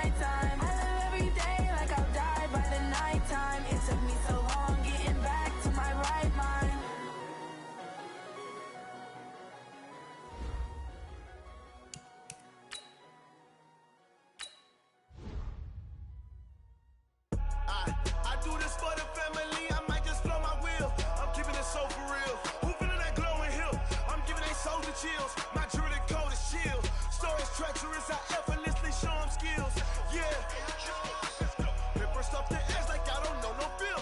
nighttime. I live every day like I'll die by the nighttime. It took me so long getting back to my right mind. I do this for the family, I might just blow my wheel. I'm keeping it so for real. Who feeling that glowing hill? I'm giving they soldier chills. My jewelry code is chill. Stories treacherous, I effortlessly show them skills. Yeah. Paper stuff to edge like I don't know no feel.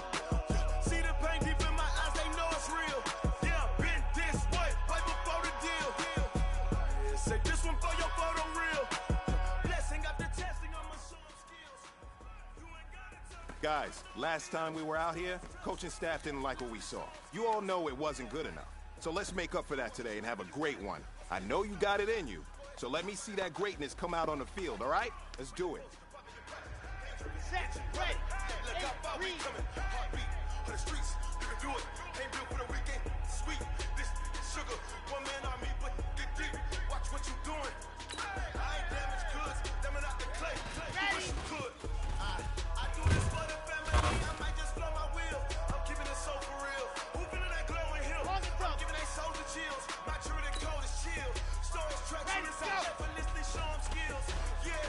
See the pain deep in my eyes, they know it's real. Yeah, been this way, right before the deal. Say this one for your photo reel. Blessing after testing, I'ma show them skills. You ain't gotta tell me. Guys, last time we were out here, coaching staff didn't like what we saw. You all know it wasn't good enough. So let's make up for that today and have a great one. I know you got it in you, so let me see that greatness come out on the field, all right? Let's do it. Set, ready, Look how far we coming. Heartbeat on the streets, you can do it. Ain't built for the weekend. Sweet, this sugar, one man army, but get deep. Watch what you doing. I ain't damaged goods, them out the clay. Wish you could. I do this for the family. I might just blow my wheel. I'm keeping it so for real. Who feeling that glowing hill? I'm giving they soldier chills. My jewelry code is chill. Stories treacherous, I effortlessly show them skills. Yeah.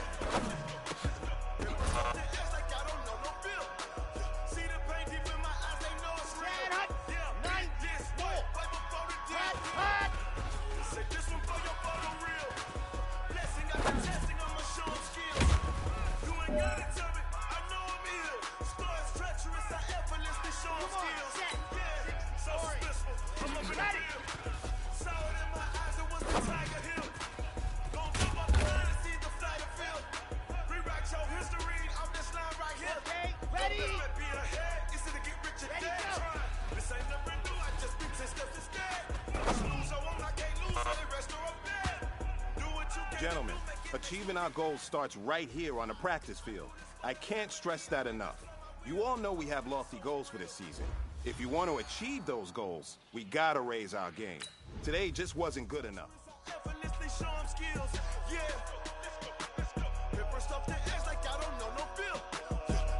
The edge like I don't know no feel. See the pain deep in my eyes, they know it's real. Yeah, night this way, right before the deal. Say this one for your photo reel. Blessing after testing, I'ma show them skills. You ain't gotta tell me, I know I'm ill. Stories treacherous, I effortlessly show them skills. Yeah, so suspenseful, I'm up in the field. Saw it in my eyes, it was the Tiger Hill. Gon' jump up behind and see the flight of field. Rewrite your history off this line right here. Okay, ready? Don't be ahead, it's to get rich and dead. This ain't never new, I just be 10 steps instead. Lose, I won't, I can't lose, so the rest are up there. Do what you can. Gentlemen, achieving our goals starts right here on the practice field. I can't stress that enough. You all know we have lofty goals for this season. If you want to achieve those goals, we gotta raise our game. Today just wasn't good enough. Effortlessly show them skills, yeah. Paper stuff to edge like I don't know no feel.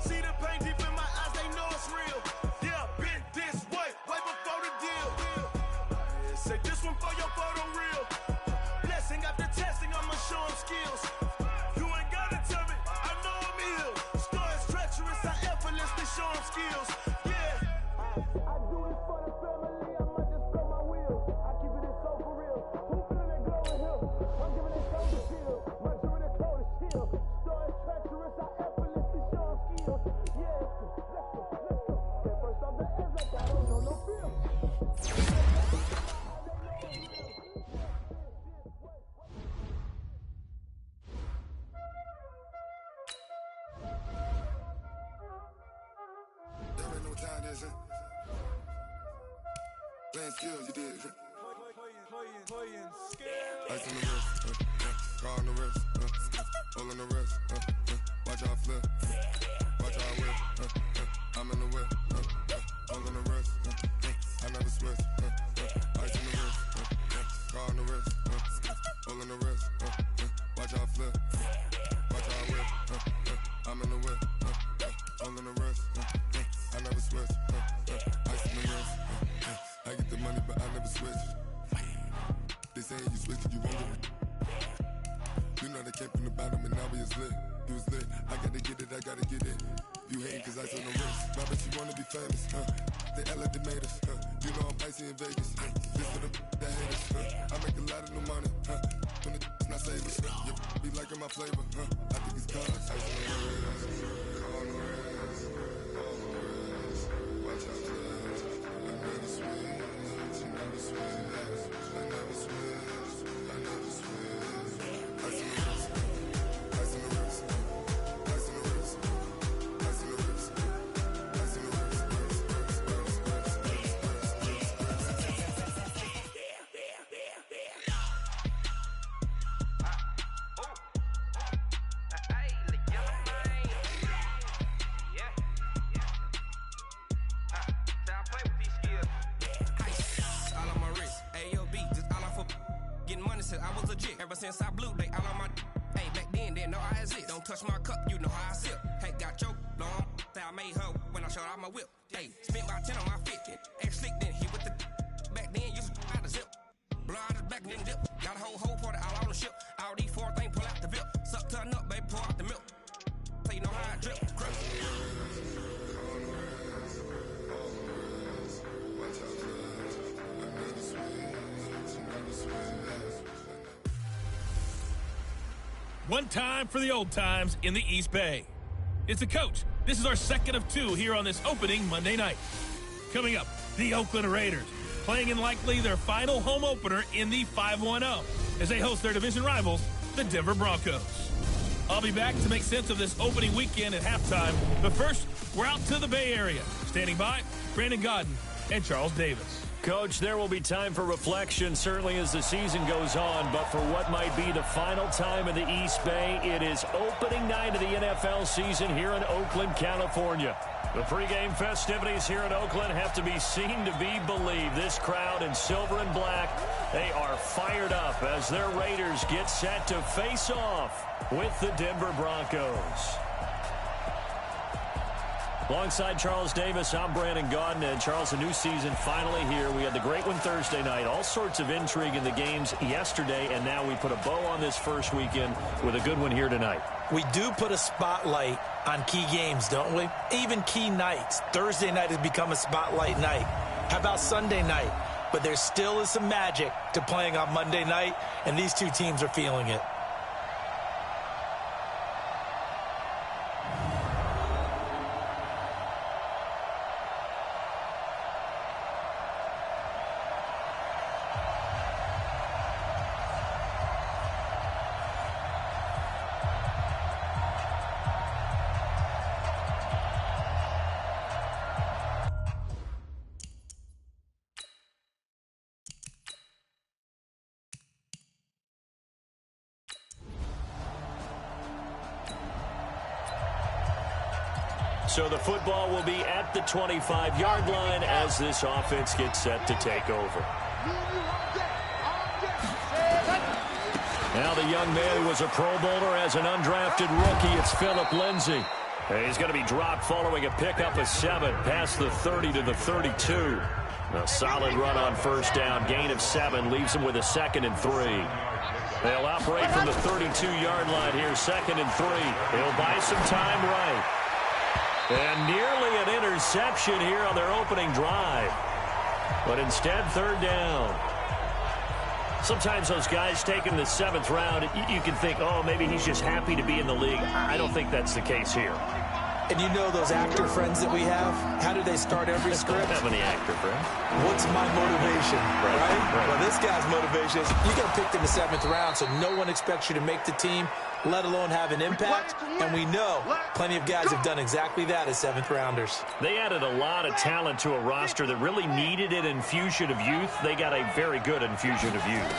See the pain deep in my eyes, they know it's real. Yeah, been this way, right before the deal. Say this one for your photo reel. Blessing after testing, I'ma show them skills. You ain't gotta tell me, I know I'm ill. Stories treacherous, I effortlessly show them skills. Yeah. I do this for the family, I might just blow my wheel. I keep it so for real. Who feeling that glowing hill? I'm giving it soldier chill. My jewelry code is chill. Stories treacherous, I effortlessly show them skills. Yeah, let's go. Get first off the edge like I don't know no feel. There ain't no time, is it? Playing skills, you did. Ice on the wrist, car on the wrist, all on the wrist, watch how I flip, watch how I whip, I'm in the whip, all on the wrist, I never switch, ice on the wrist, car on the wrist, all on the wrist, watch how I flip, watch how I whip, I'm in the whip, all on the wrist, I never switch, ice on the wrist, I get the money but I never switch. They saying you switch it, you won't get it. You know they came from the bottom and now we is lit. You was lit, I gotta get it, I gotta get it. You hating cause ice on the wrist. I bet you wanna be famous, They elevated us, You know I'm icy in Vegas, This for the that hate us, I make a lot of new money, When the not savers, You be liking my flavor, I think it's cause ice on the wrist, on the wrist, on the wrist. Watch out for this, I never switch, I never switch. I never switch, I never switch. Ice on the wrist, ice on the wrist, ice on the wrist, ice on the wrist, ice on the wrist, Ever since I blew, they all on my. Hey, back then, didn't know I exist. Don't touch my cup, you know how I sip. Hey, got your long, that I made her when I showed out my whip. Hey, spent my 10 on my fit. Ex slick, then hit with the back then, used to out the zip. Blow out his back, then dip. Got a whole party out on the ship. All these 4 things, pull out the VIP. Suck, turn up, baby, pour out the milk. So you know how I drip. Grip. One time for the old times in the East Bay. It's the coach. This is our second of 2 here on this opening Monday night. Coming up, the Oakland Raiders, playing in likely their final home opener in the 5-1-0 as they host their division rivals, the Denver Broncos. I'll be back to make sense of this opening weekend at halftime, but first, we're out to the Bay Area. Standing by, Brandon Godden and Charles Davis. Coach, there will be time for reflection, certainly as the season goes on, but for what might be the final time in the East Bay, it is opening night of the NFL season here in Oakland, California. The pregame festivities here in Oakland have to be seen to be believed. This crowd in silver and black, they are fired up as their Raiders get set to face off with the Denver Broncos. Alongside Charles Davis, I'm Brandon Godden. And Charles, a new season finally here. We had the great one Thursday night. All sorts of intrigue in the games yesterday, and now we put a bow on this first weekend with a good one here tonight. We do put a spotlight on key games, don't we? Even key nights. Thursday night has become a spotlight night. How about Sunday night? But there still is some magic to playing on Monday night, and these two teams are feeling it. So the football will be at the 25-yard line as this offense gets set to take over. Now the young man who was a Pro Bowler as an undrafted rookie, it's Phillip Lindsay. He's going to be dropped following a pickup of 7 past the 30 to the 32. A solid run on first down, gain of 7, leaves him with a 2nd and 3. They'll operate from the 32-yard line here, 2nd and 3. He'll buy some time right. And nearly an interception here on their opening drive. But instead, 3rd down. Sometimes those guys taking the 7th round, you can think, oh, maybe he's just happy to be in the league. I don't think that's the case here. And you know those actor friends that we have? How do they start every script? Don't have any actor friends. What's my motivation, right? Well, this guy's motivation is you got picked in the 7th round, so no one expects you to make the team, let alone have an impact. And we know plenty of guys have done exactly that as 7th-rounders. They added a lot of talent to a roster that really needed an infusion of youth. They got a very good infusion of youth.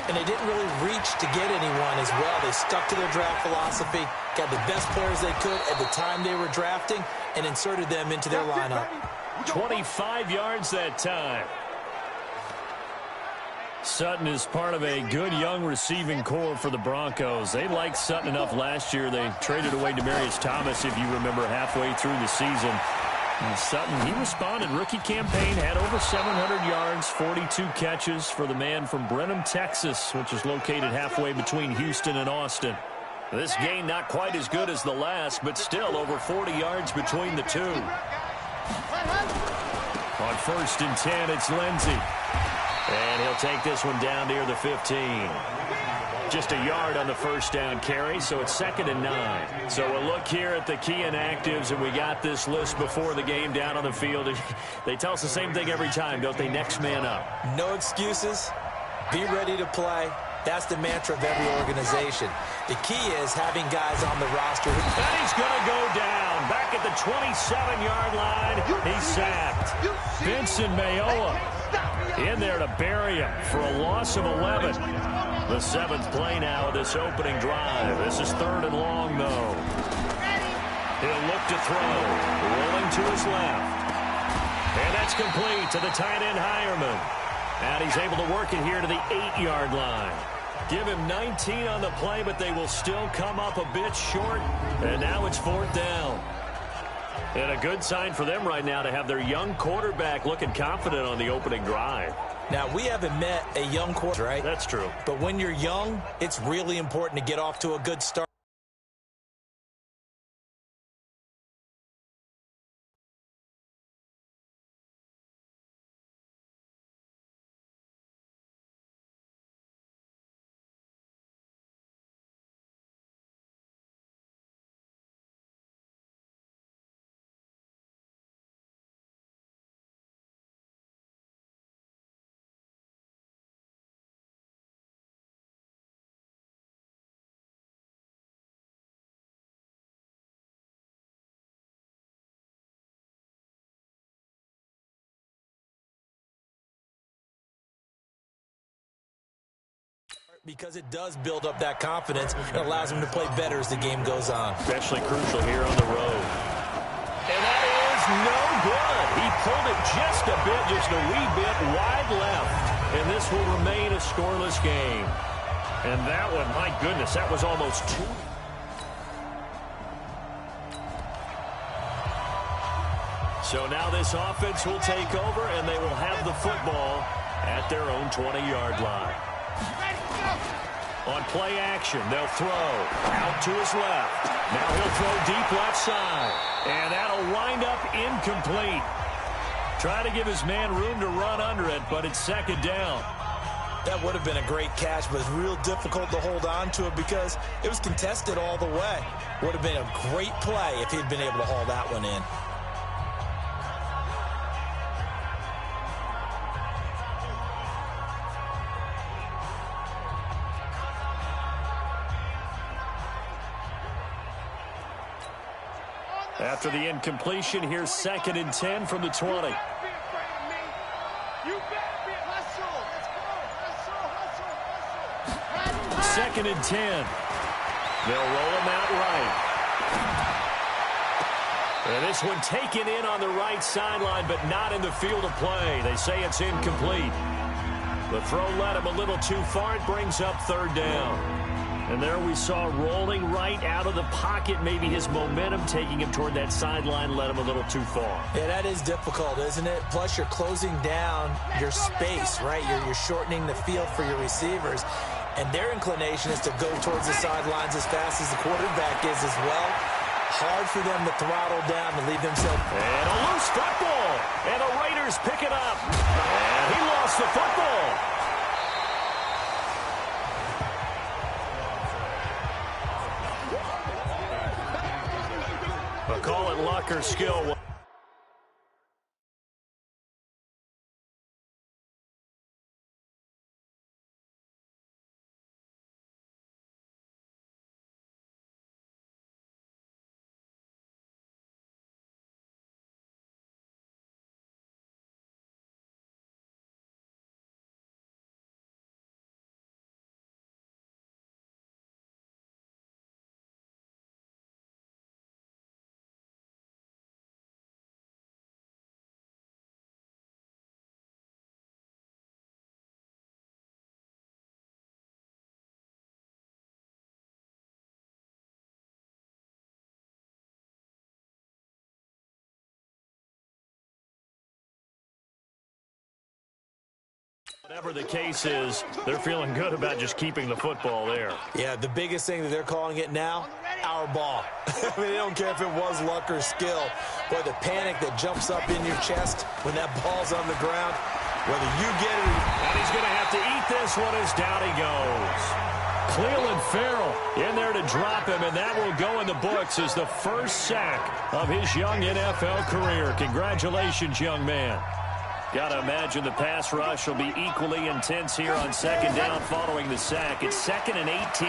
And they didn't really reach to get anyone as well. They stuck to their draft philosophy, got the best players they could at the time they were drafting, and inserted them into their lineup. 25 yards that time. Sutton is part of a good young receiving core for the Broncos. They liked Sutton enough last year. They traded away Demaryius Thomas, if you remember, halfway through the season. And Sutton, he responded. Rookie campaign, had over 700 yards, 42 catches for the man from Brenham, Texas, which is located halfway between Houston and Austin. This game not quite as good as the last, but still over 40 yards between the two. On 1st and 10, it's Lindsay. And he'll take this one down near the 15. Just a yard on the first down carry, so it's 2nd and 9. So we'll look here at the key inactives, and we got this list before the game down on the field. They tell us the same thing every time, don't they? Next man up. No excuses. Be ready to play. That's the mantra of every organization. The key is having guys on the roster. And he's going to go down. Back at the 27-yard line, he's sacked. Vincent Mayowa in there to bury him for a loss of 11. The 7th play now of this opening drive. This is 3rd and long, though. He'll look to throw. Rolling to his left. And that's complete to the tight end, Hireman. And he's able to work it here to the 8-yard line. Give him 19 on the play, but they will still come up a bit short. And now it's 4th down. And a good sign for them right now to have their young quarterback looking confident on the opening drive. Now, we haven't met a young quarterback, right? That's true. But when you're young, it's really important to get off to a good start. Because it does build up that confidence and allows him to play better as the game goes on. Especially crucial here on the road. And that is no good. He pulled it just a bit, just a wee bit wide left. And this will remain a scoreless game. And that one, my goodness, that was almost 2. So now this offense will take over, and they will have the football at their own 20-yard line. On play action, they'll throw out to his left. Now he'll throw deep left side. And that'll wind up incomplete. Try to give his man room to run under it, but it's 2nd down. That would have been a great catch, but it's real difficult to hold on to it because it was contested all the way. Would have been a great play if he'd been able to haul that one in. After the incompletion, here's 2nd and 10 from the 20. 2nd and 10. They'll roll him out right. And this one taken in on the right sideline, but not in the field of play. They say it's incomplete. The throw led him a little too far. It brings up 3rd down. And there we saw rolling right out of the pocket. Maybe his momentum taking him toward that sideline led him a little too far. Yeah, that is difficult, isn't it? Plus, you're closing down your space, right? You're shortening the field for your receivers. And their inclination is to go towards the sidelines as fast as the quarterback is as well. Hard for them to throttle down and leave themselves. And a loose football. And the Raiders pick it up. And he lost the football. But call it luck or skill. Whatever the case is, they're feeling good about just keeping the football there. Yeah, the biggest thing that they're calling it now, our ball. I mean, they don't care if it was luck or skill. But the panic that jumps up in your chest when that ball's on the ground, whether you get it or... And he's going to have to eat this one as down he goes. Cleveland Farrell in there to drop him, and that will go in the books as the first sack of his young NFL career. Congratulations, young man. Got to imagine the pass rush will be equally intense here on 2nd down following the sack. It's 2nd and 18.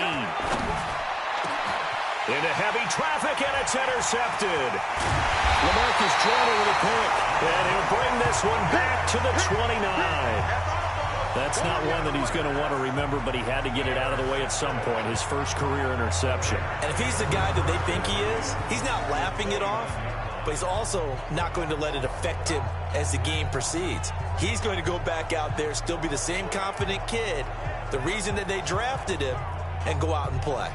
Into heavy traffic, and it's intercepted. LaMarcus Joyner with a pick, and he'll bring this one back to the 29. That's not one that he's going to want to remember, but he had to get it out of the way at some point, his first career interception. And if he's the guy that they think he is, he's not laughing it off, but he's also not going to let it affect him as the game proceeds. He's going to go back out there, still be the same confident kid, the reason that they drafted him, and go out and play.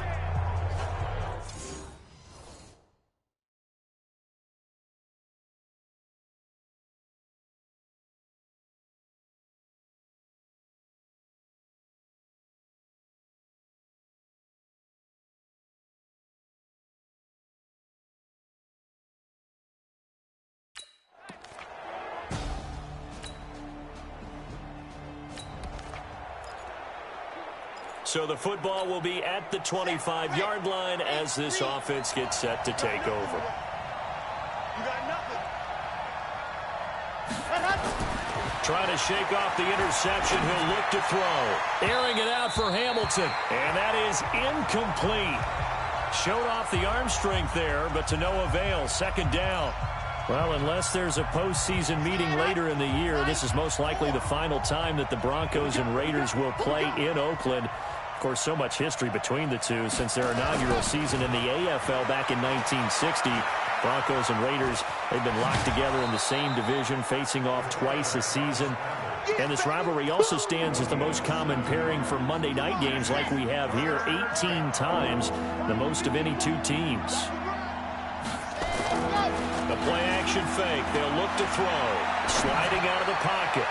So the football will be at the 25-yard line as this offense gets set to take over. You got nothing. Trying to shake off the interception. He'll look to throw. Airing it out for Hamilton. And that is incomplete. Showed off the arm strength there, but to no avail. Second down. Well, unless there's a postseason meeting later in the year, this is most likely the final time that the Broncos and Raiders will play in Oakland. Of course, so much history between the two since their inaugural season in the AFL back in 1960. Broncos and Raiders, they've been locked together in the same division, facing off twice a season. And this rivalry also stands as the most common pairing for Monday night games like we have here, 18 times, the most of any two teams. The play-action fake. They'll look to throw. Sliding out of the pocket.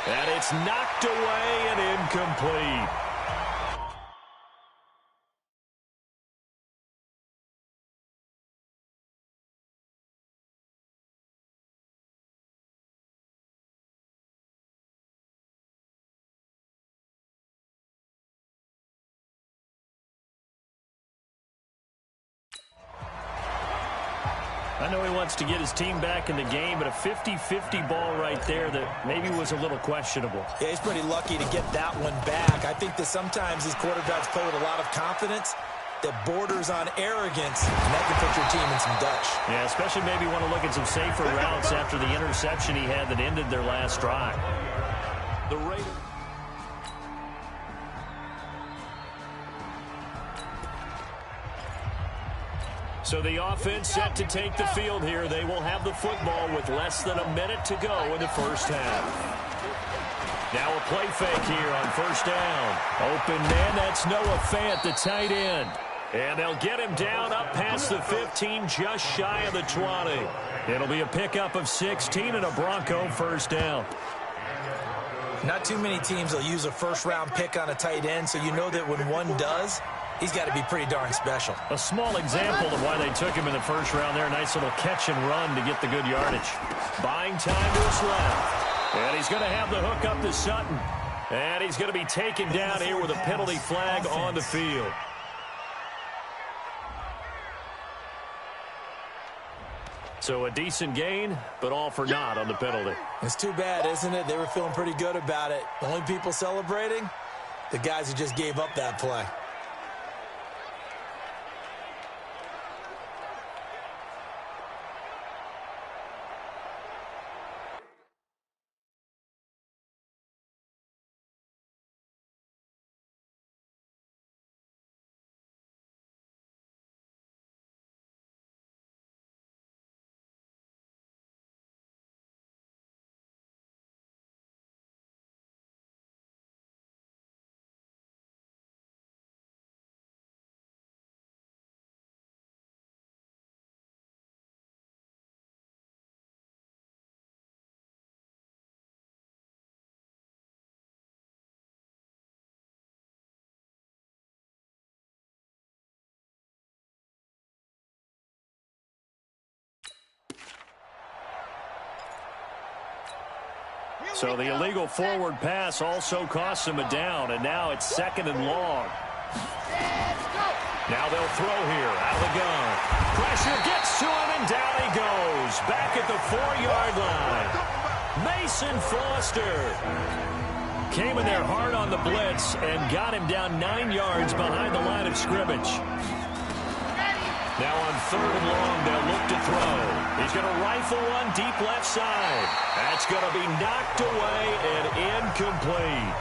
And it's knocked away and incomplete. I know he wants to get his team back in the game, but a 50-50 ball right there that maybe was a little questionable. Yeah, he's pretty lucky to get that one back. I think that sometimes these quarterbacks play with a lot of confidence that borders on arrogance, and that can put your team in some Dutch. Yeah, especially maybe want to look at some safer routes after the interception he had that ended their last drive. The Raiders. So the offense set to take the field here. They will have the football with less than a minute to go in the first half. Now a play fake here on first down. Open man, that's Noah Fant, the tight end. And they'll get him down up past the 15, just shy of the 20. It'll be a pickup of 16 and a Bronco first down. Not too many teams will use a first-round pick on a tight end, so you know that when one does, he's got to be pretty darn special. A small example of why they took him in the first round there. Nice little catch and run to get the good yardage. Buying time to his left. And he's going to have the hook up to Sutton. And he's going to be taken down here with a penalty flag on the field. So a decent gain, but all for naught on the penalty. It's too bad, isn't it? They were feeling pretty good about it. The only people celebrating, the guys who just gave up that play. So the illegal forward pass also costs him a down, and now it's second and long. Now they'll throw here out of the gun. Pressure gets to him, and down he goes. Back at the 4-yard line. Mason Foster came in there hard on the blitz and got him down 9 yards behind the line of scrimmage. Now on third and long, they'll look to throw. He's going to rifle one deep left side. That's going to be knocked away and incomplete.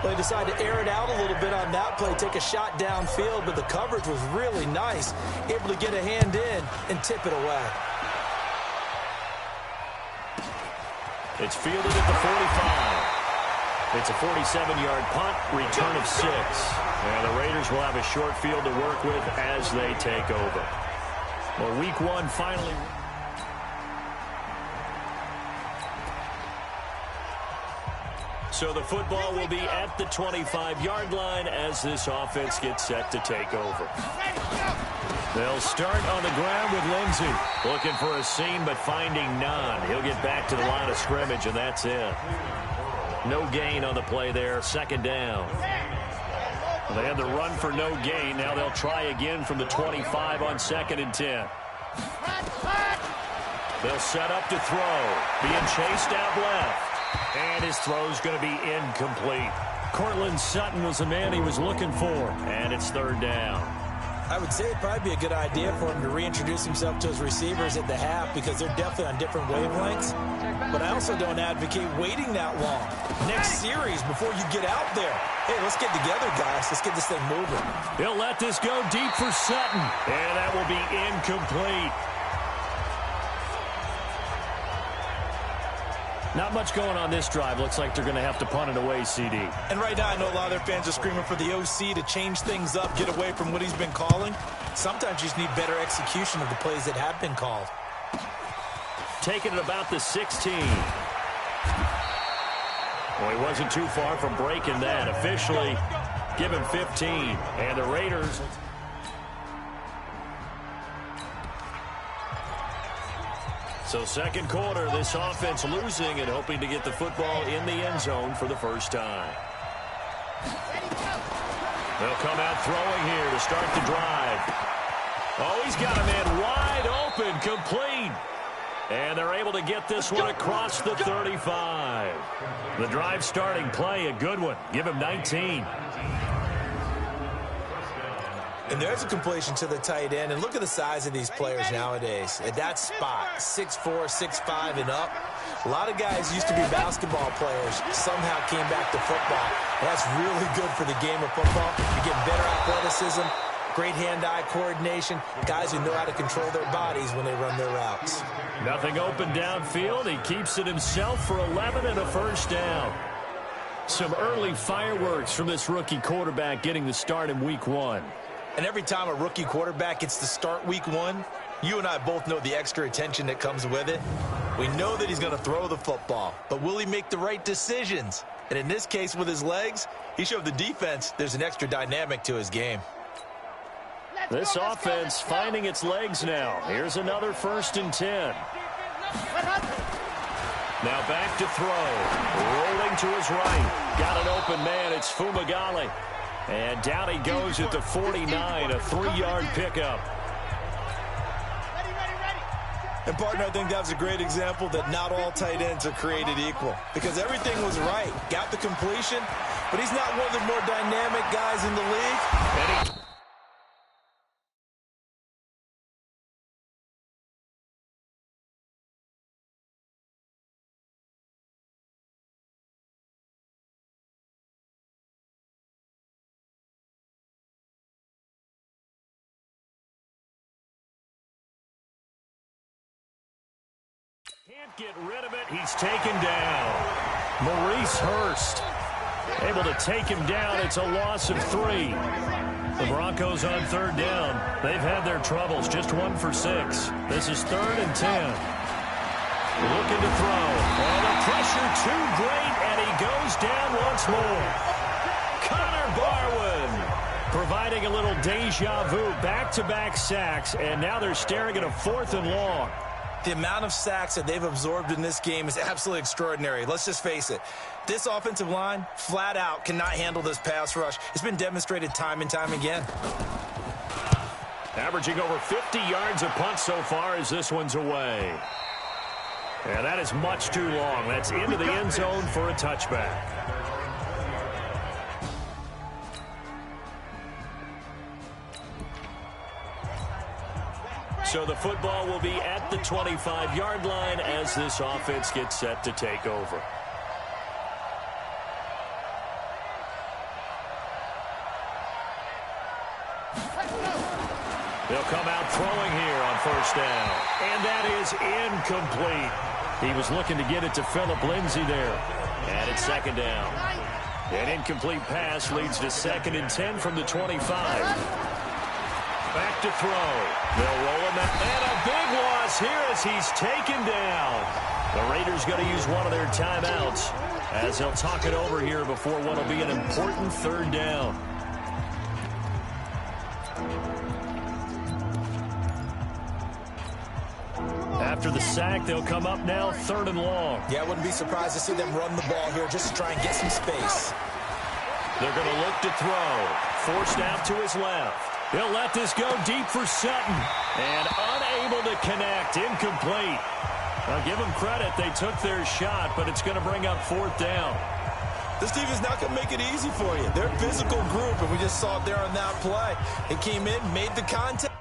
They decided to air it out a little bit on that play, take a shot downfield, but the coverage was really nice, able to get a hand in and tip it away. It's fielded at the 45. It's a 47-yard punt, return of 6. And the Raiders will have a short field to work with as they take over. Well, week 1 finally. So the football will be at the 25-yard line as this offense gets set to take over. They'll start on the ground with Lindsey. Looking for a seam, but finding none. He'll get back to the line of scrimmage, and that's it. No gain on the play there. Second down. Well, they had the run for no gain. Now they'll try again from the 25 on 2nd and 10. They'll set up to throw. Being chased out left. And his throw's going to be incomplete. Cortland Sutton was the man he was looking for. And it's 3rd down. I would say it'd probably be a good idea for him to reintroduce himself to his receivers at the half because they're definitely on different wavelengths. But I also don't advocate waiting that long. Next series before you get out there. Hey, let's get together, guys. Let's get this thing moving. He'll let this go deep for Sutton. And that will be incomplete. Not much going on this drive. Looks like they're going to have to punt it away, CD. And right now, I know a lot of their fans are screaming for the OC to change things up, get away from what he's been calling. Sometimes you just need better execution of the plays that have been called. Taking it about the 16. Well, he wasn't too far from breaking that. Officially, give him 15. And the Raiders... So second quarter, this offense losing and hoping to get the football in the end zone for the first time. They'll come out throwing here to start the drive. Oh, he's got a man wide open, complete. And they're able to get this one across the 35. The drive starting play, a good one. Give him 19. And there's a completion to the tight end. And look at the size of these players nowadays. At that spot, 6'4", 6'5", and up. A lot of guys used to be basketball players, somehow came back to football. And that's really good for the game of football. You get better athleticism, great hand-eye coordination, guys who know how to control their bodies when they run their routes. Nothing open downfield. He keeps it himself for 11 and a first down. Some early fireworks from this rookie quarterback getting the start in week 1. And every time a rookie quarterback gets to start week 1, you and I both know the extra attention that comes with it. We know that he's going to throw the football, but will he make the right decisions? And in this case, with his legs, he showed the defense there's an extra dynamic to his game. This offense finding its legs now. Here's another 1st and 10. Now back to throw. Rolling to his right. Got an open man. It's Fumagalli. And down he goes at the 49, a 3-yard pickup. And, partner, I think that was a great example that not all tight ends are created equal. Because everything was right. Got the completion, but he's not one of the more dynamic guys in the league. Can't get rid of it. He's taken down. Maurice Hurst able to take him down. It's a loss of 3. The Broncos on 3rd down. They've had their troubles. Just 1 for 6. This is 3rd and 10. Looking to throw. Oh, the pressure too great, and he goes down once more. Connor Barwin providing a little deja vu. Back-to-back sacks, and now they're staring at a 4th and long. The amount of sacks that they've absorbed in this game is absolutely extraordinary. Let's just face it. This offensive line, flat out, cannot handle this pass rush. It's been demonstrated time and time again. Averaging over 50 yards a punt so far as this one's away. And that is much too long. That's into the end zone for a touchback. So the football will be at the 25-yard line as this offense gets set to take over. They'll come out throwing here on 1st down. And that is incomplete. He was looking to get it to Philip Lindsay there. And it's second down. An incomplete pass leads to 2nd and 10 from the 25. Back to throw. They'll roll him out. And a big loss here as he's taken down. The Raiders going to use one of their timeouts as they'll talk it over here before what will be an important 3rd down. After the sack, they'll come up now 3rd and long. Yeah, I wouldn't be surprised to see them run the ball here just to try and get some space. They're going to look to throw. Forced out to his left. He'll let this go deep for Sutton. And unable to connect. Incomplete. Now, give them credit. They took their shot, but it's going to bring up 4th down. This team is not going to make it easy for you. They're a physical group, and we just saw it there on that play. They came in, made the contact.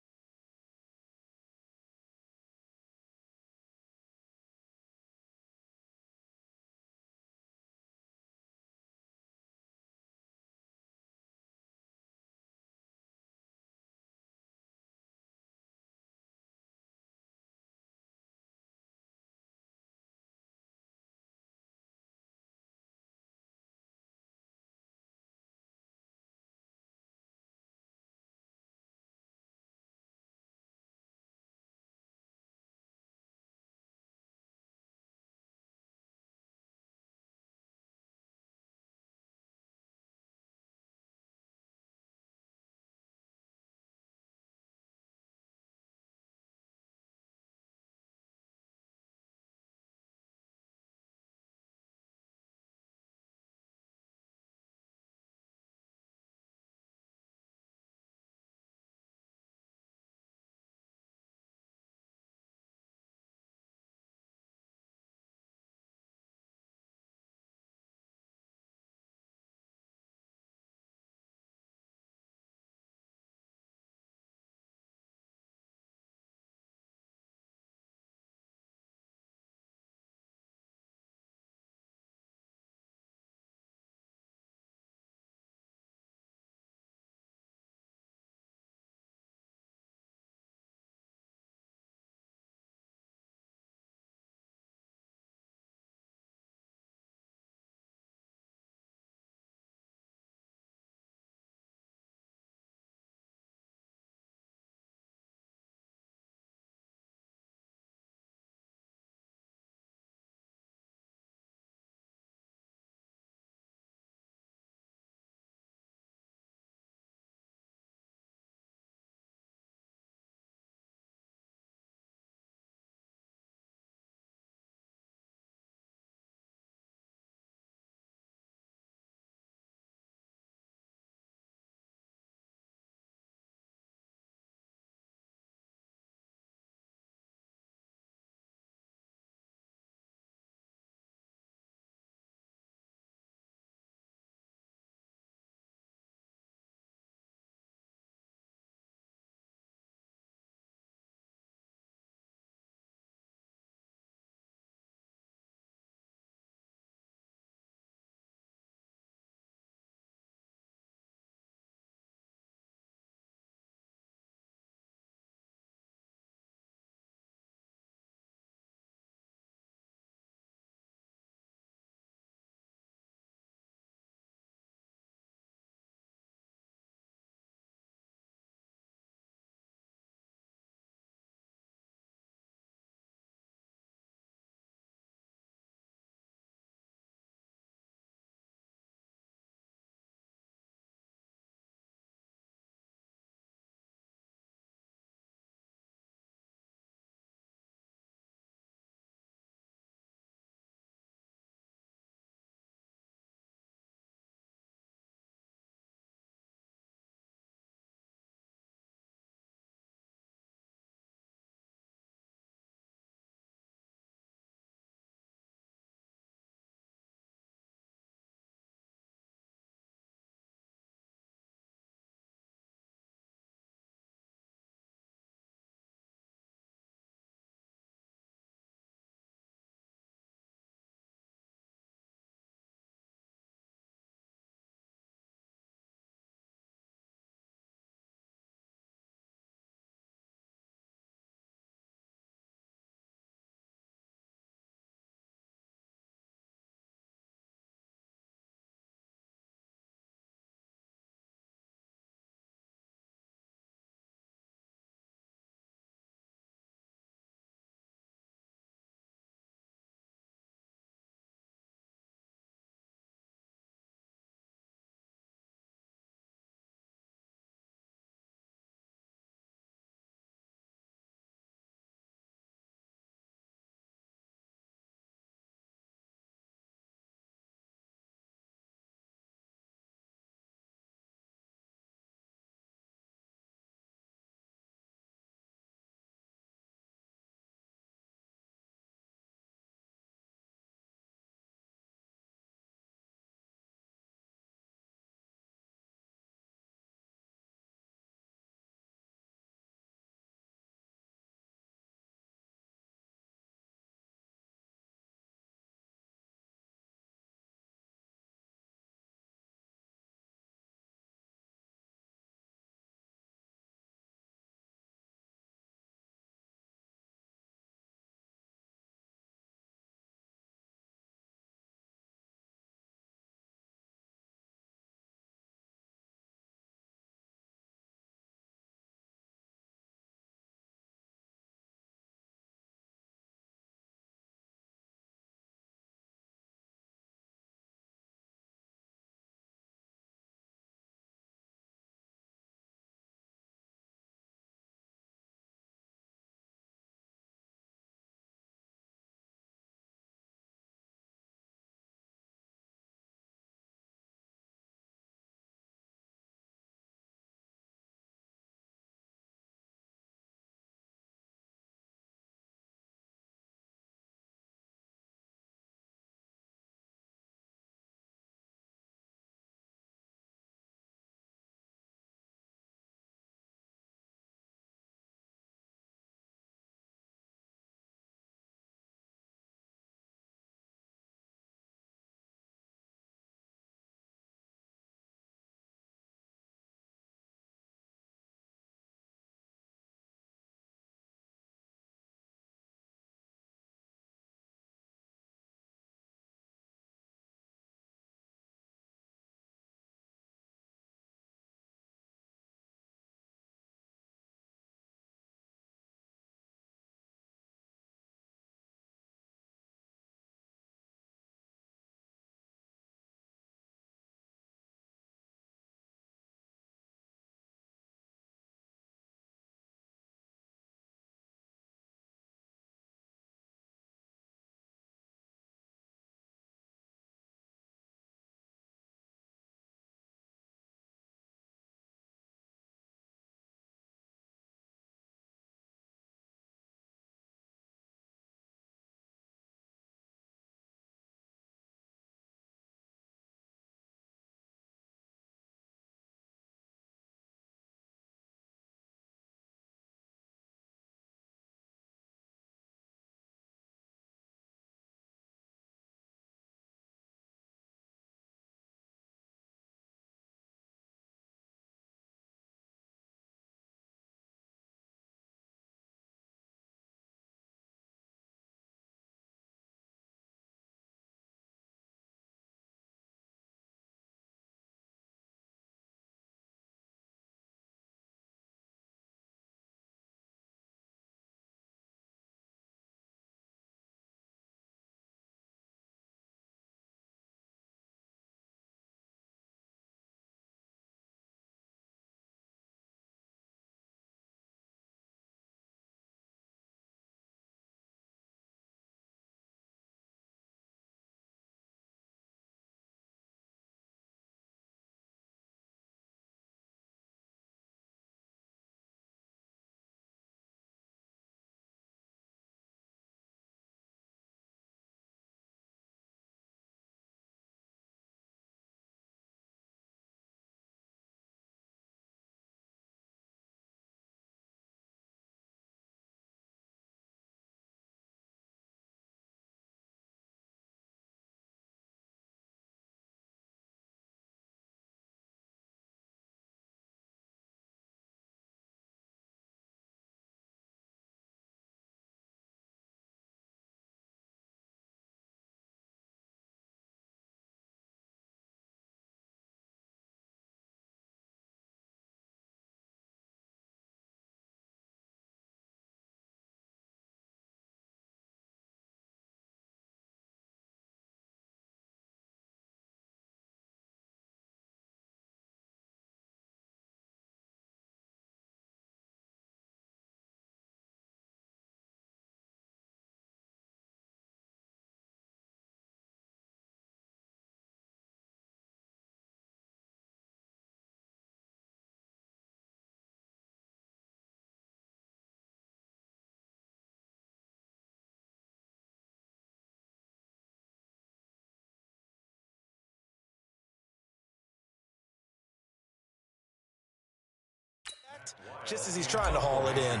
blocked just as he's trying to haul it in.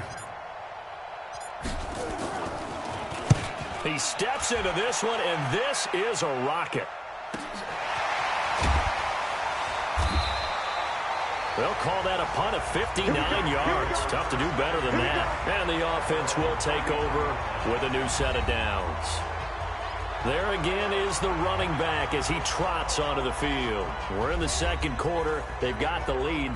He steps into this one, and this is a rocket. They'll call that a punt of 59 yards. Tough to do better than that. And the offense will take over with a new set of downs. There again is the running back as he trots onto the field. We're in the second quarter. They've got the lead.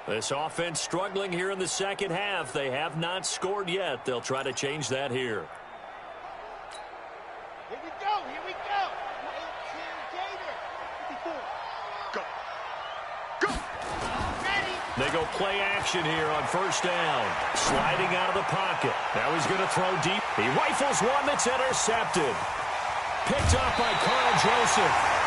This offense struggling here in the second half. They have not scored yet. They'll try to change that here. Here we go. Here we go. Go. Go. Ready. They go play action here on first down. Sliding out of the pocket. Now he's going to throw deep. He rifles one that's intercepted. Picked up by Carl Joseph.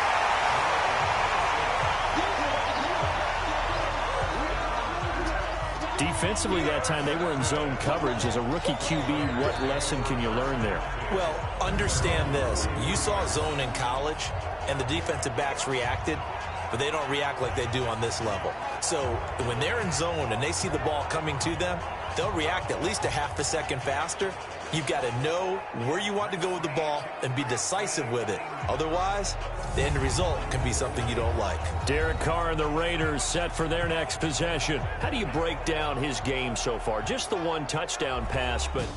Defensively that time, they were in zone coverage. As a rookie QB, what lesson can you learn there? Well, understand this. You saw zone in college, and the defensive backs reacted, but they don't react like they do on this level. So when they're in zone and they see the ball coming to them, they'll react at least a half a second faster. You've got to know where you want to go with the ball and be decisive with it. Otherwise, the end result can be something you don't like. Derek Carr and the Raiders set for their next possession. How do you break down his game so far? Just the one touchdown pass, but...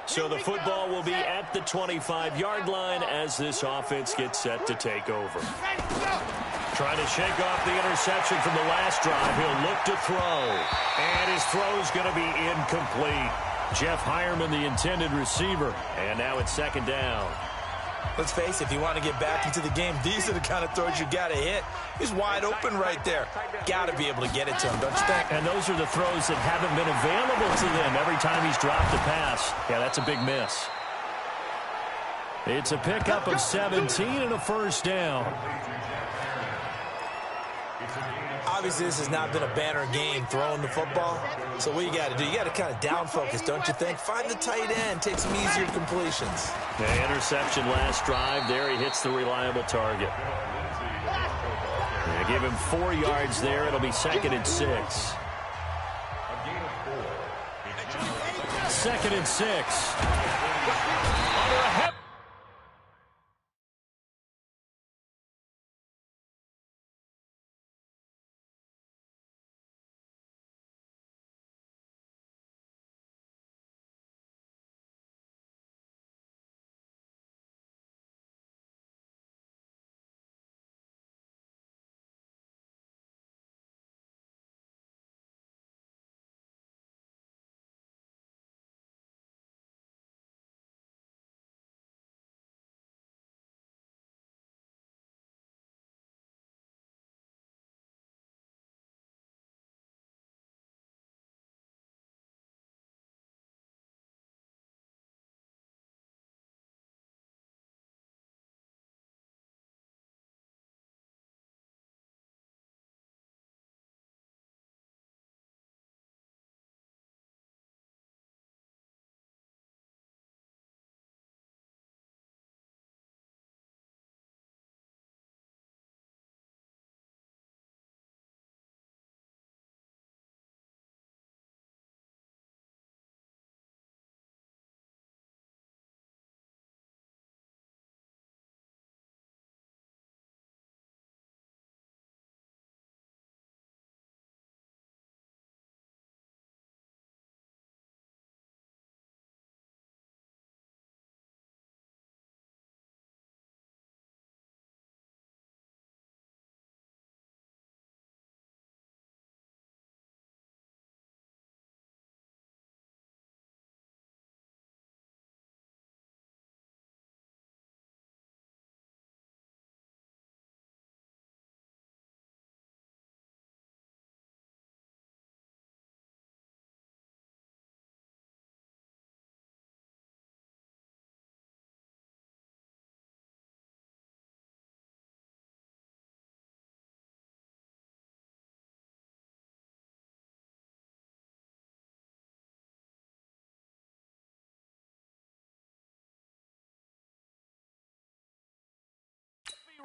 So the football will be at the 25-yard line as this offense gets set to take over. Trying to shake off the interception from the last drive. He'll look to throw. And his throw is going to be incomplete. Jeff Hireman, the intended receiver. And now it's second down. Let's face it, if you want to get back into the game, these are the kind of throws you got to hit. He's wide open right there. Got to be able to get it to him, don't you think? And those are the throws that haven't been available to them every time he's dropped a pass. Yeah, that's a big miss. It's a pickup of 17 and a first down. Obviously, this has not been a banner game throwing the football. So what you got to do, you got to kind of down focus, don't you think? Find the tight end, take some easier completions. The interception last drive. There he hits the reliable target. They give him 4 yards there. It'll be 2nd and 6. 2nd and 6. Under a hip.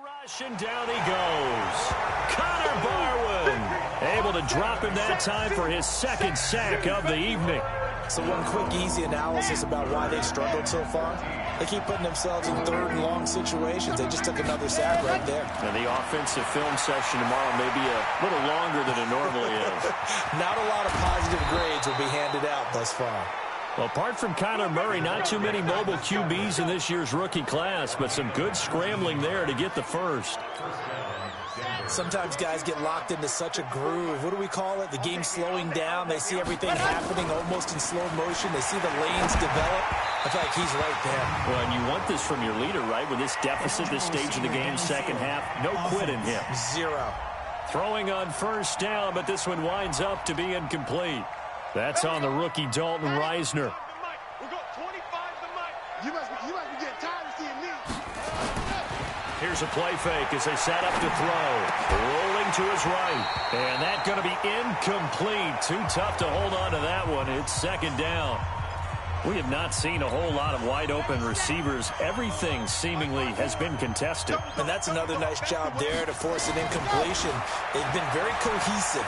Rush, and down he goes. Connor Barwin able to drop him that time for his 2nd sack of the evening. So one quick, easy analysis about why they struggled so far. They keep putting themselves in 3rd and long situations. They just took another sack right there. And the offensive film session tomorrow may be a little longer than it normally is. Not a lot of positive grades will be handed out thus far. Well, apart from Kyler Murray, not too many mobile QBs in this year's rookie class, but some good scrambling there to get the first. Sometimes guys get locked into such a groove. What do we call it? The game slowing down. They see everything happening almost in slow motion. They see the lanes develop. I feel like he's right there. Well, and you want this from your leader, right? With this deficit, this stage of the game, 2nd half, no quit in him. 0. Throwing on 1st down, but this one winds up to be incomplete. That's on the rookie Dalton Reisner. We got 25 to Mike. You must be getting tired of seeing me. Here's a play fake as they set up to throw. Rolling to his right. And that's going to be incomplete. Too tough to hold on to that one. It's 2nd down. We have not seen a whole lot of wide-open receivers. Everything seemingly has been contested. And that's another nice job there to force an incompletion. They've been very cohesive,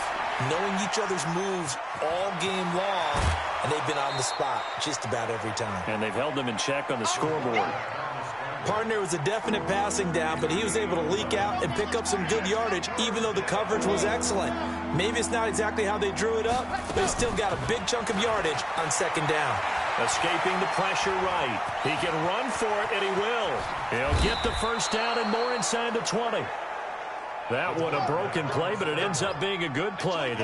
knowing each other's moves all game long, and they've been on the spot just about every time. And they've held them in check on the scoreboard. Partner was a definite passing down, but he was able to leak out and pick up some good yardage, even though the coverage was excellent. Maybe it's not exactly how they drew it up, but he still got a big chunk of yardage on 2nd down. Escaping the pressure right. He can run for it, and he will. He'll get the 1st down and more inside the 20. That one a broken play, but it ends up being a good play.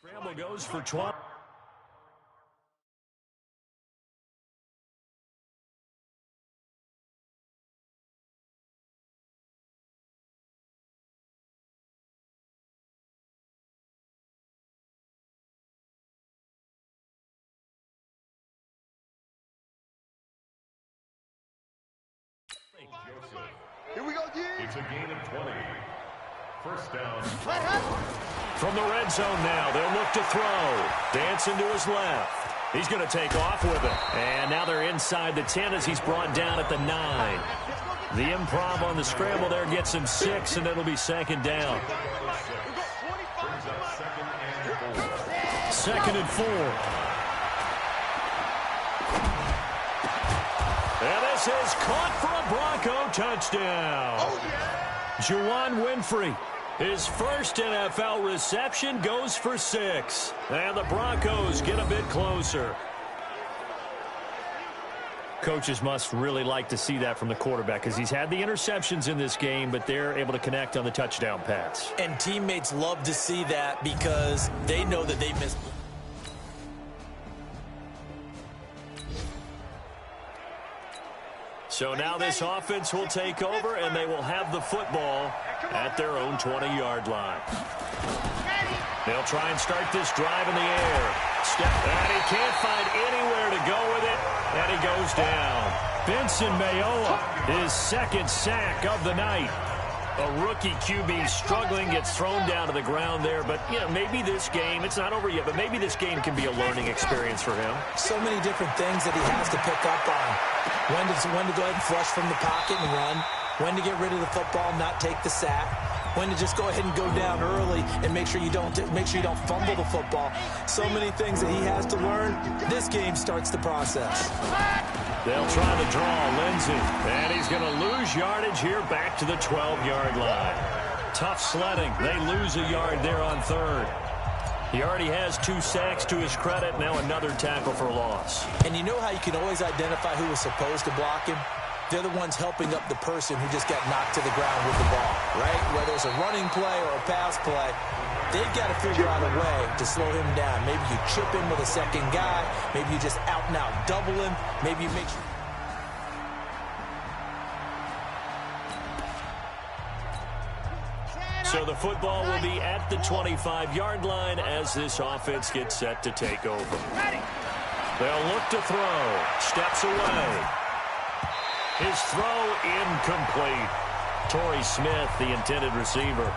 Scramble goes for 12. Here we go, G. It's a gain of 20. First down. From the red zone now, they'll look to throw. Dancing to his left. He's going to take off with it. And now they're inside the 10 as he's brought down at the 9. The improv on the scramble there gets him 6, and it'll be second down. Second and 4. And this is caught for a Bronco touchdown. Oh, yeah. Juwan Winfrey, his first NFL reception, goes for 6. And the Broncos get a bit closer. Coaches must really like to see that from the quarterback because he's had the interceptions in this game, but they're able to connect on the touchdown pass. And teammates love to see that because they know that they missed. So now this offense will take over, and they will have the football at their own 20-yard line. They'll try and start this drive in the air. And he can't find anywhere to go with it, and he goes down. Benson Mayowa, his second sack of the night. A rookie QB struggling, gets thrown down to the ground there. But, you know, maybe this game, it's not over yet, but maybe this game can be a learning experience for him. So many different things that he has to pick up on. When to go ahead and flush from the pocket and run. When to get rid of the football and not take the sack. When to just go ahead and go down early and make sure you don't fumble the football. So many things that he has to learn. This game starts the process. They'll try to draw Lindsey, and he's going to lose yardage here back to the 12-yard line. Tough sledding. They lose a yard there on third. He already has 2 sacks to his credit. Now another tackle for loss. And you know how you can always identify who was supposed to block him? They're the ones helping up the person who just got knocked to the ground with the ball, right? Whether it's a running play or a pass play, they've got to figure out a way to slow him down. Maybe you chip him with a second guy. Maybe you just out-and-out double him. Maybe you make sure. So the football will be at the 25-yard line as this offense gets set to take over. They'll look to throw. Steps away. His throw incomplete. Torrey Smith, the intended receiver.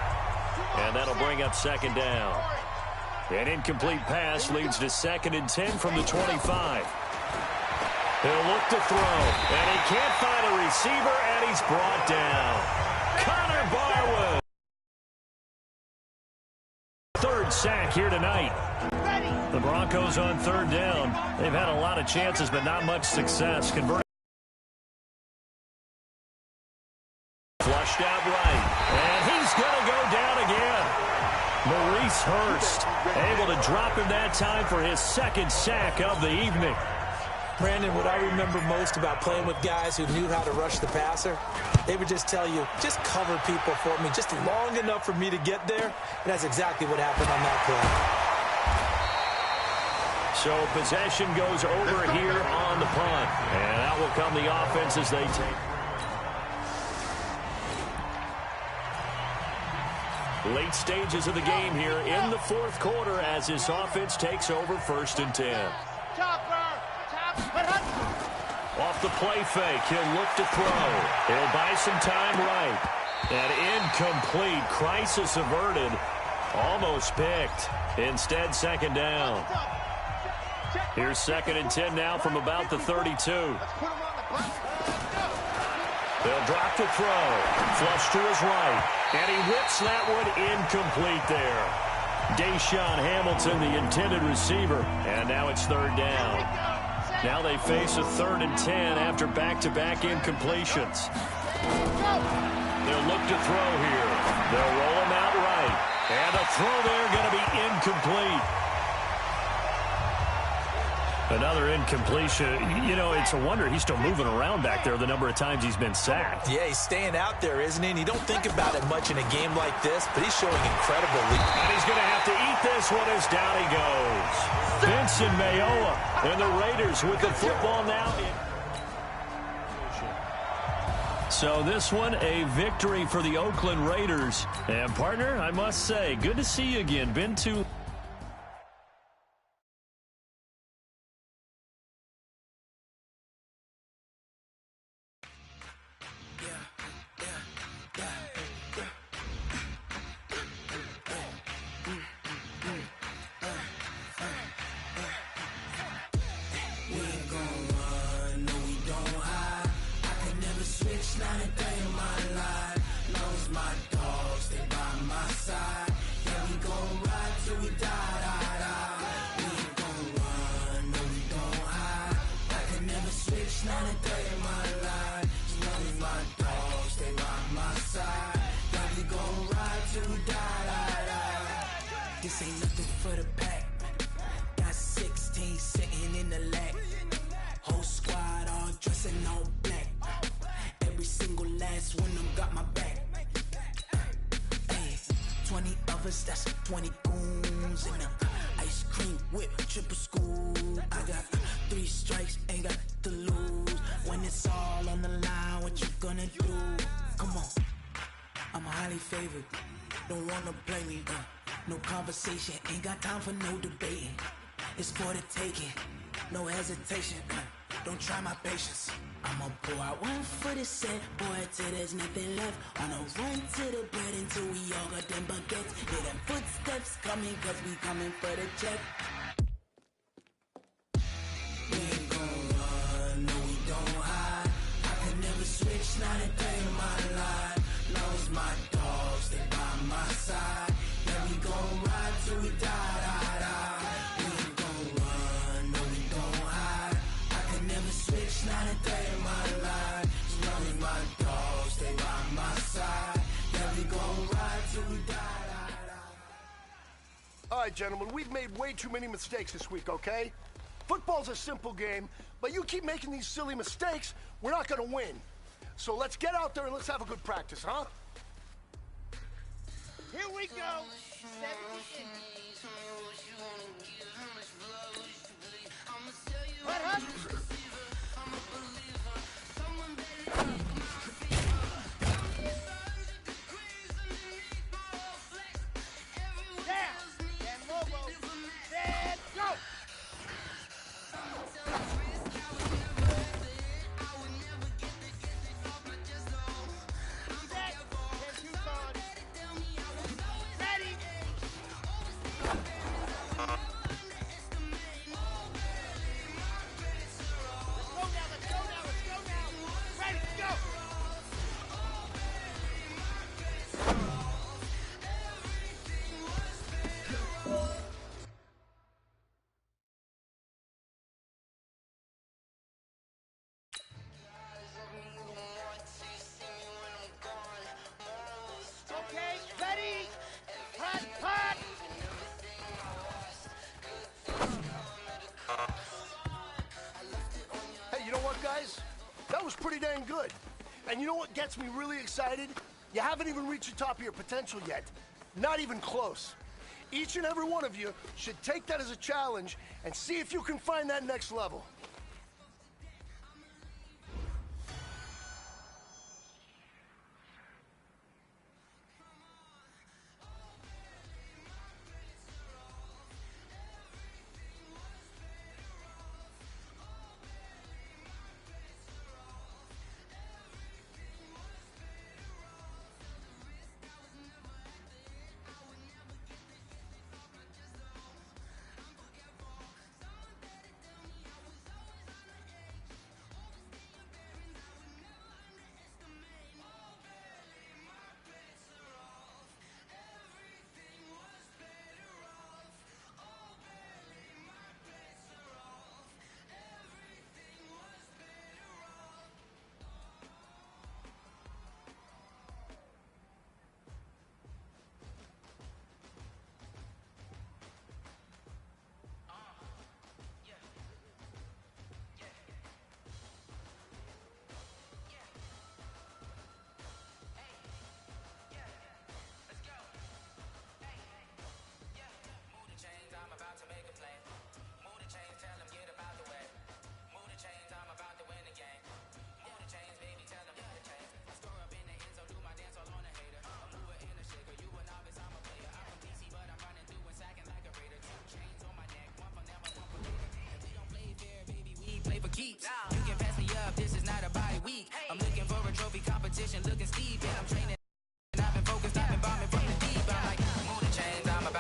And that'll bring up second down. An incomplete pass leads to 2nd and 10 from the 25. He'll look to throw. And he can't find a receiver, and he's brought down. Connor Barwood. Third sack here tonight. The Broncos on third down. They've had a lot of chances, but not much success. Converting. Flushed out right. And he's going to go down again. Maurice Hurst able to drop him that time for his 2nd sack of the evening. Brandon, what I remember most about playing with guys who knew how to rush the passer, they would just tell you, just cover people for me just long enough for me to get there. And that's exactly what happened on that play. So possession goes over here on the punt. And out will come the offense as they take. Late stages of the game here in the 4th quarter as this offense takes over 1st and 10. Off the play fake, he'll look to throw. He'll buy some time right. And incomplete. Crisis averted. Almost picked. Instead, 2nd down. Here's 2nd and 10 now from about the 32. They'll drop to throw. Flush to his right. And he whips that one incomplete there. Deshaun Hamilton, the intended receiver. And now it's 3rd down. Now they face a 3rd and 10 after back-to-back incompletions. They'll look to throw here. They'll roll him out right. And the throw there going to be incomplete. Another incompletion. You know, it's a wonder he's still moving around back there the number of times he's been sacked. Yeah, he's staying out there, isn't he? And you don't think about it much in a game like this, but he's showing incredible lead. And he's going to have to eat this one as down he goes. Vincent Mayowa and the Raiders with the football now. So this one, a victory for the Oakland Raiders. And, partner, I must say, good to see you again. Been to... This ain't nothing for the pack. Got 16 sitting in the lag. Whole squad all dressing all black. Every single last one of them got my back. Hey, 20 of us, that's 20 goons in them. Ice cream whip, triple scoop. I got 3 strikes, ain't got to lose. When it's all on the line, what you gonna do? Come on, I'm highly favored. Don't wanna play me, no conversation, ain't got time for no debating. It's for the taking, no hesitation. Don't try my patience. I'ma pour out one for the set, boy, till there's nothing left. On a run to the bread until we all got them baguettes. Hear them footsteps coming, cause we coming for the check. We ain't gon' run, no we don't hide. I can never switch, not a day in my life. Long as my dogs, they by my side. Yeah, we gon' ride till we die. We ain't gon' run, no we don't hide. I can never switch, not a day in my life. As long as my dogs, they by my side. Yeah, we gon' ride till we die. All right, gentlemen, we've made way too many mistakes this week, okay? Football's a simple game, but you keep making these silly mistakes, we're not gonna win. So let's get out there and let's have a good practice, huh? Here we go. 70 What happened? Pretty dang good. And you know what gets me really excited? You haven't even reached the top of your potential yet. Not even close. Each and every one of you should take that as a challenge and see if you can find that next level.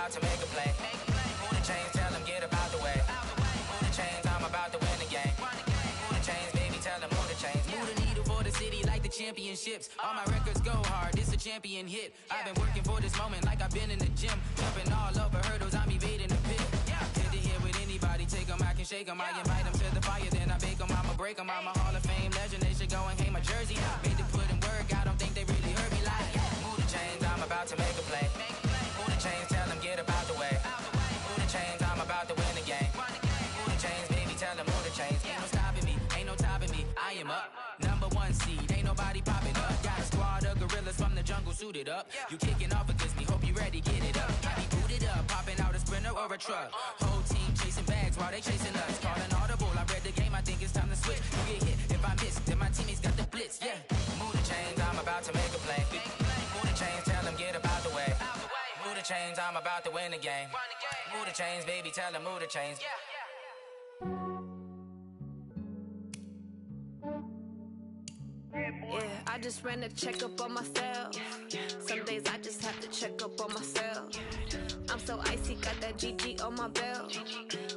about to make a play. Move the chains, tell them get about the way. Move the chains, I'm about to win the game. Move the chains, baby, tell them move the chains. Move the needle for the city like the championships. All my records go hard, this a champion hit. I've been working for this moment like I've been in the gym. Jumping all over hurdles, I'm evading the pit. Good to hear with anybody, take them, I can shake them. I invite them to the fire, then I bake them, I'ma break them. I'm a Hall of Fame legend, they should go and hang my jersey. Made to put in work, I don't think they really heard me like. Move the chains, I'm about to make a play. Move the chains, tell them get about the way. Move the chains, I'm about to win the game. Move the chains, baby, tell them move the chains. Ain't no stopping me, ain't no topping me, I am up. #1 seed, ain't nobody popping up. Got a squad of gorillas from the jungle suited up. You kicking off against me, hope you ready, get it up. Got me booted up, popping out a Sprinter or a truck. Whole team chasing bags while they chasing us. Calling audible, I read the game, I think it's time to switch. You get hit, if I miss, then my teammates got the blitz, yeah. Move the chains, I'm about to make a play. Move the chains, tell them get about the way. Move the chains, I'm about to win the game. Move the chains, baby, tell them move the chains. Yeah, I just ran a checkup on myself. Some days I just have to check up on myself. I'm so icy, got that GG on my belt.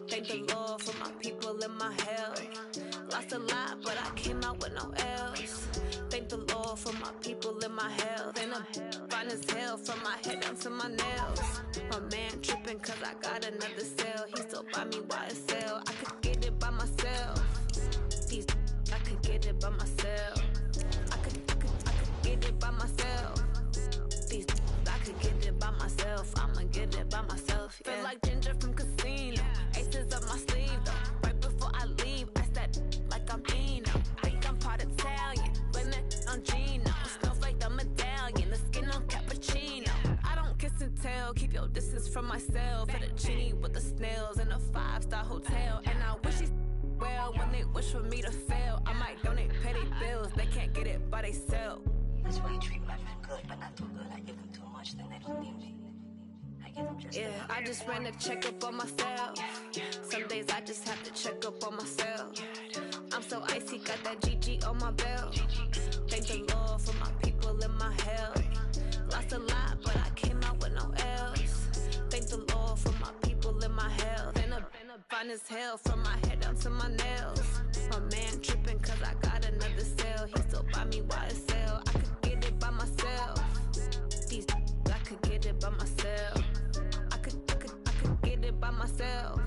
Thank the Lord for my people in my health. Lost a lot, but I came out with no else. Thank the Lord for my people in my health. And I'm fine as hell from my head down to my nails. My man tripping cause I got another cell. He still buy me YSL. I could get it by myself. These I could get it by myself. I could get it by myself. These I could get it by myself. I'ma get it by myself. Yeah. Feel like Ginger from Casino. Aces up my sleeve though. Right before I leave, I said like I'm Eno. Think I'm part Italian. Blame that on Gino. Smells like the medallion. The skin on cappuccino. I don't kiss and tell. Keep your distance from myself. Fettuccine with the snails in a 5-star hotel. And I wish he's well when they wish for me to fail. I might donate petty bills. They can't get it by themselves. That's why you treat my friend good, but not too good. I give them too much, then they don't need me. I give them just yeah, I just ran a checkup on myself. Some days I just have to check up on myself. I'm so icy, got that GG on my belt. Thank the Lord for my people in my health. Lost a lot, but I came out with no else. Thank the Lord for my people in my health. And I'm fine as hell from my head down to my nails. My man tripping cause I got another cell. He still buy me YSL. I could get it by myself. These I could get it by myself. I could get it by myself.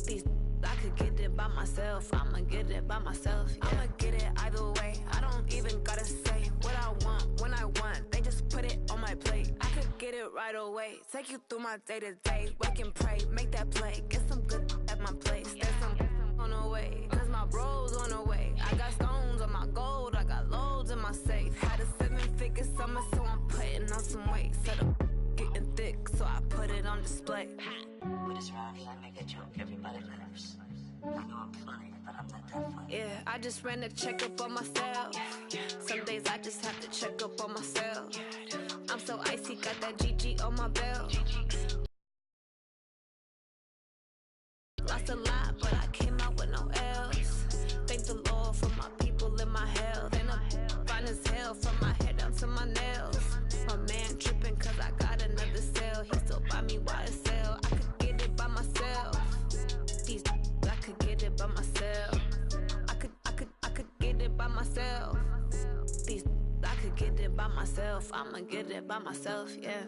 These I could get it by myself. I'ma get it by myself. Yeah. I'ma get it either way. I don't even gotta say what I want when I want. They just put it on my plate. I could get it right away. Take you through my day to day. Wake and pray, make that play. Get some good at my place. There's some on the way. Cause my bro's on the way. I got stones on my gold. I got loads in my safe. Had a 7-figure summer, so I'm putting on some weight. Set up getting thick, so I put it on display. With this round here, I make a joke, everybody laughs. I know I'm funny, but I'm not that funny. Yeah, I just ran a checkup on myself. Some days I just have to check up on myself. I'm so icy, got that GG on my belt. Lost a lot, but I came out with no else. Thank the Lord for my people in my health. And I'm fine as hell from my head down to my nails. My man tripping cause I got another cell. He still buy me YSL. I could get it by myself. These I could get it by myself. I could get it by myself. These I could get it by myself. I'ma get it by myself, yeah.